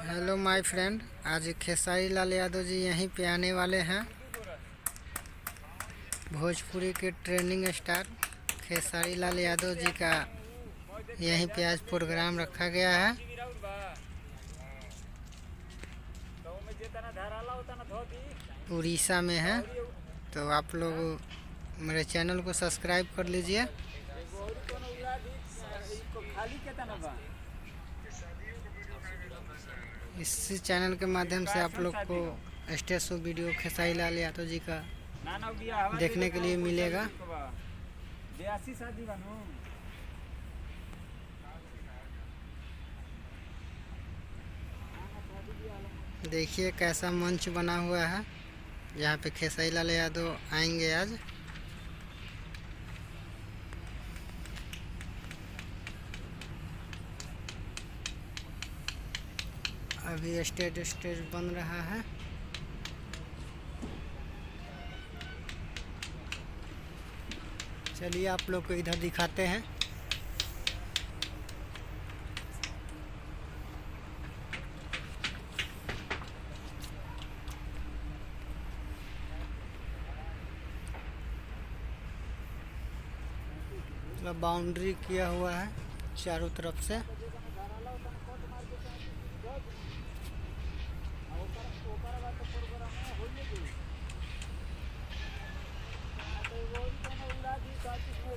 Hello my friend, आज खेसारी लाल यादव जी यहीं पे आने वाले हैं। भोजपुरी के ट्रेंडिंग स्टार खेसारी लाल यादव जी का यहीं पे आज प्रोग्राम रखा गया है। उड़ीसा में है, तो आप लोग मेरे चैनल को सब्सक्राइब कर लीजिए। इसी चैनल के माध्यम से आप लोग को stage show video Khesari Lal Yadav ji का देखने के लिए मिलेगा। देखिए कैसा मंच बना हुआ है, जहाँ पे खेसारी लाल यादव आएंगे आज। अभी स्टेज बन रहा है। चलिए आप लोग को इधर दिखाते हैं। मतलब बाउंड्री किया हुआ है चारों तरफ से।